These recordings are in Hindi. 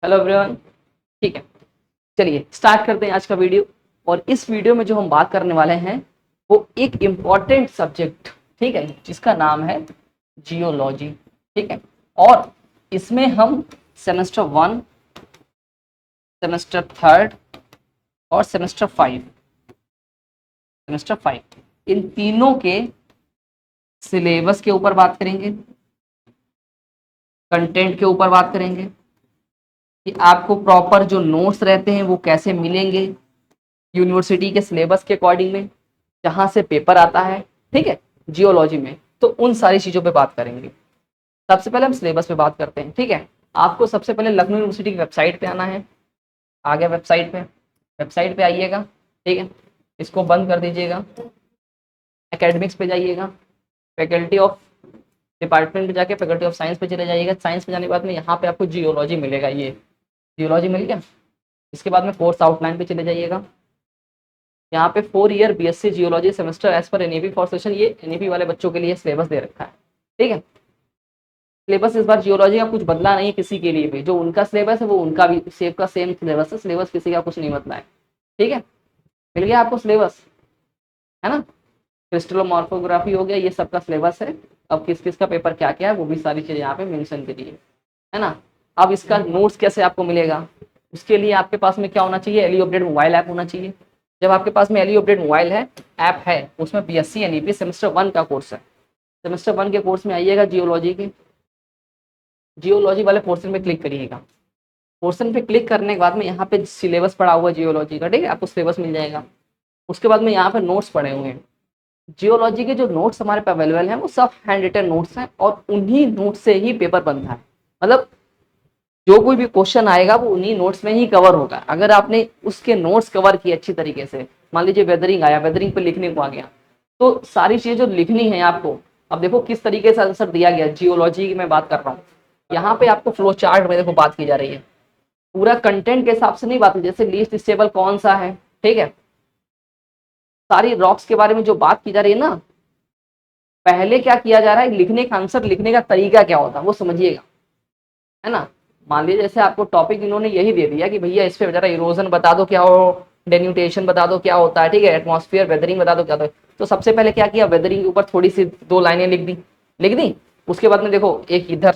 Hello everyone. ठीक है, चलिए स्टार्ट करते हैं आज का वीडियो। और इस वीडियो में जो हम बात करने वाले हैं वो एक इम्पॉर्टेंट सब्जेक्ट, ठीक है, जिसका नाम है जियोलॉजी। ठीक है, और इसमें हम सेमेस्टर 1, सेमेस्टर 3 और सेमेस्टर 5 इन तीनों के सिलेबस के ऊपर बात करेंगे, कंटेंट के ऊपर बात करेंगे कि आपको प्रॉपर जो नोट्स रहते हैं वो कैसे मिलेंगे यूनिवर्सिटी के सिलेबस के अकॉर्डिंग में, जहां से पेपर आता है, ठीक है, जियोलॉजी में। तो उन सारी चीजों पे बात करेंगे। सबसे पहले हम सिलेबस पे बात करते हैं। ठीक है, आपको सबसे पहले लखनऊ यूनिवर्सिटी की वेबसाइट पे आना है। आ गया वेबसाइट पे आइएगा। ठीक है, इसको बंद कर दीजिएगा, एकेडमिक्स पे जाइएगा, फैकल्टी ऑफ डिपार्टमेंट पे जाके फैकल्टी ऑफ साइंस पे चले जाइएगा। साइंस पे जाने के बाद में यहाँ पे आपको जियोलॉजी मिलेगा। ये जियोलॉजी मिल गया। इसके बाद में कोर्स आउटलाइन पे चले जाइएगा। यहाँ पे 4 year BSc geology semester as पर एनईपी फॉर सेशन, ये एनईपी वाले बच्चों के लिए सिलेबस दे रखा है। ठीक है, सिलेबस इस बार जियोलॉजी का कुछ बदला नहीं है किसी के लिए भी। जो उनका सिलेबस है वो उनका भी सेम सिलेबस है। सिलेबस किसी का कुछ नहीं बदला है। ठीक है, मिल गया आपको सिलेबस, है ना। क्रिस्टलोमॉर्फोग्राफी हो गया, ये सबका सिलेबस है। अब किस किस का पेपर क्या क्या है वो भी सारी चीजें यहाँ पे मेंशन करी है ना। अब इसका नोट्स कैसे आपको मिलेगा, उसके लिए आपके पास में क्या होना चाहिए, एली अपडेट मोबाइल ऐप होना चाहिए। जब आपके पास में एली अपडेट मोबाइल है, ऐप है, उसमें बीएससी एनईपी सेमेस्टर 1 का कोर्स है। सेमेस्टर 1 के कोर्स में आइएगा, जियोलॉजी वाले पोर्शन में क्लिक करिएगा। पोर्शन पे क्लिक करने के बाद में यहाँ पे सिलेबस पड़ा हुआ है जियोलॉजी का। ठीक है, आपको सिलेबस मिल जाएगा। उसके बाद में यहाँ पे नोट्स पड़े हुए हैं। जियोलॉजी के जो नोट्स हमारे पे अवेलेबल हैं वो सब हैंड रिटन नोट्स हैं, और उन्हीं नोट्स से ही पेपर बनता है। मतलब जो कोई भी क्वेश्चन आएगा वो उन्हीं नोट्स में ही कवर होगा। अगर आपने उसके नोट्स कवर किए अच्छी तरीके से, मान लीजिए वेदरिंग आया, वेदरिंग पे लिखने को आ गया, तो सारी चीजें जो लिखनी है आपको, अब देखो किस तरीके से आंसर दिया गया। जियोलॉजी की मैं बात कर रहा हूँ, यहाँ पे आपको फ्लो चार्ट में देखो बात की जा रही है, पूरा कंटेंट के हिसाब से नहीं बात की। जैसे लीस्ट स्टेबल कौन सा है, ठीक है, सारी रॉक्स के बारे में जो बात की जा रही है ना, पहले क्या किया जा रहा है, लिखने का आंसर लिखने का तरीका क्या होता है वो समझिएगा, है ना। मान लीजिए जैसे आपको टॉपिक इन्होंने यही दे दिया कि भैया इस पे जरा इरोजन बता दो क्या हो, डेन्यूटेशन बता दो क्या होता है, ठीक है, एटमॉस्फेयर वेदरिंग बता दो क्या होता है। तो सबसे पहले क्या किया, वेदरिंग के ऊपर थोड़ी सी 2 लाइनें लिख दी। उसके बाद में देखो एक इधर,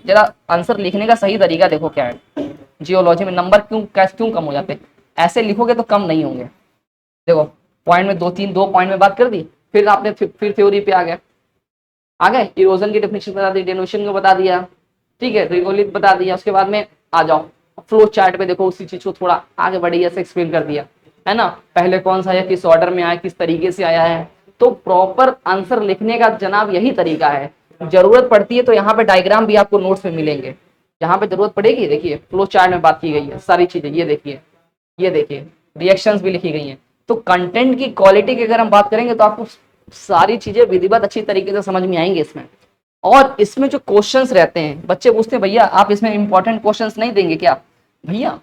जरा आंसर लिखने का सही तरीका देखो क्या है। जियोलॉजी में नंबर क्यों कम हो जाते हैं, ऐसे लिखोगे तो कम नहीं होंगे। देखो पॉइंट में 2 पॉइंट में बात कर दी, फिर आपने फिर थ्योरी पे आ गए, इरोजन की डेफिनेशन बता दी, डेनोशन को बता दिया, ठीक है, रिगोलिथ बता दिया। उसके बाद में आ जाओ फ्लो चार्ट पे, देखो उसी चीज को थोड़ा आगे बढ़िया से एक्सप्लेन कर दिया, है ना। पहले कौन सा आया, किस ऑर्डर में आया, किस तरीके से आया है। तो प्रॉपर आंसर लिखने का जनाब यही तरीका है। जरूरत पड़ती है तो यहाँ पे डायग्राम भी आपको नोट्स में मिलेंगे। यहाँ पे जरूरत पड़ेगी, देखिए फ्लो चार्ट में बात की गई है सारी चीजें, ये देखिए रिएक्शंस भी लिखी गई हैं। तो कंटेंट की क्वालिटी की अगर हम बात करेंगे तो आपको सारी चीजें विधिवत अच्छी तरीके से समझ में आएंगे इसमें। और इसमें जो क्वेश्चंस रहते हैं, बच्चे पूछते हैं भैया आप इसमें इंपॉर्टेंट क्वेश्चंस नहीं देंगे क्या। भैया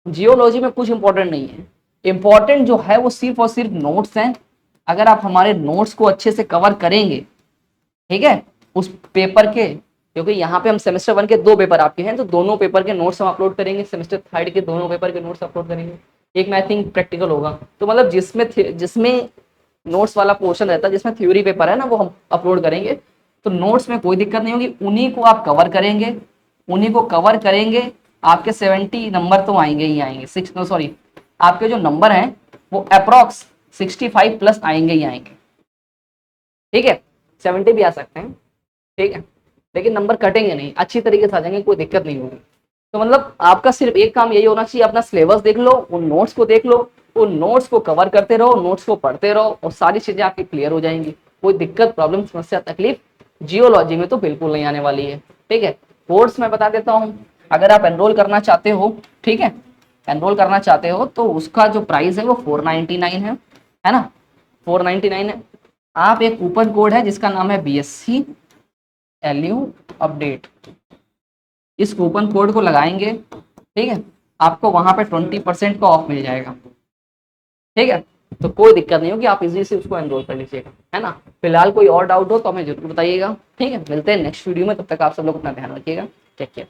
जियोलॉजी में कुछ इंपॉर्टेंट नहीं है, इंपॉर्टेंट जो है वो सिर्फ और सिर्फ नोट्स हैं। अगर आप हमारे नोट्स को अच्छे से कवर करेंगे, ठीक है, उस पेपर के, क्योंकि यहाँ पे हम सेमेस्टर 1 के 2 पेपर आपके हैं, तो दोनों पेपर के नोट्स हम अपलोड करेंगे। सेमेस्टर 3 के दोनों पेपर के नोट्स अपलोड करेंगे। एक में आई थिंक प्रैक्टिकल होगा, तो मतलब जिसमें नोट्स वाला पोर्शन रहता है, जिसमें थ्योरी पेपर है ना, वो हम अपलोड करेंगे। तो नोट्स में कोई दिक्कत नहीं होगी, उन्हीं को आप कवर करेंगे, आपके 70 नंबर तो आएंगे ही आएंगे। आपके जो नंबर हैं वो अप्रोक्स 65 प्लस आएंगे ही आएंगे। ठीक है, 70 भी आ सकते हैं, ठीक है, लेकिन नंबर कटेंगे नहीं, अच्छी तरीके से आ जाएंगे, कोई दिक्कत नहीं होगी। तो मतलब आपका सिर्फ एक काम यही होना चाहिए, अपना सिलेबस देख लो, उन नोट्स को देख लो, उन नोट्स को कवर करते रहो, नोट्स को पढ़ते रहो, और सारी चीजें आपकी क्लियर हो जाएंगी। कोई दिक्कत, प्रॉब्लम, समस्या, तकलीफ जियोलॉजी में तो बिल्कुल नहीं आने वाली है। ठीक है, कोर्स मैं बता देता हूँ। अगर आप एनरोल करना चाहते हो, ठीक है, एनरोल करना चाहते हो तो उसका जो प्राइस है वो 499 है ना, 499 है। आप एक कूपन कोड है जिसका नाम है BSc LU अपडेट, इस कूपन कोड को लगाएंगे, ठीक है, आपको वहां पे 20% का ऑफ मिल जाएगा। ठीक है, तो कोई दिक्कत नहीं होगी, आप इजी से उसको एनरोल कर लीजिएगा, है ना। फिलहाल कोई और डाउट हो तो हमें जरूर बताइएगा। ठीक है, मिलते हैं नेक्स्ट वीडियो में, तब तक आप सब लोग अपना ध्यान रखिएगा। Take care.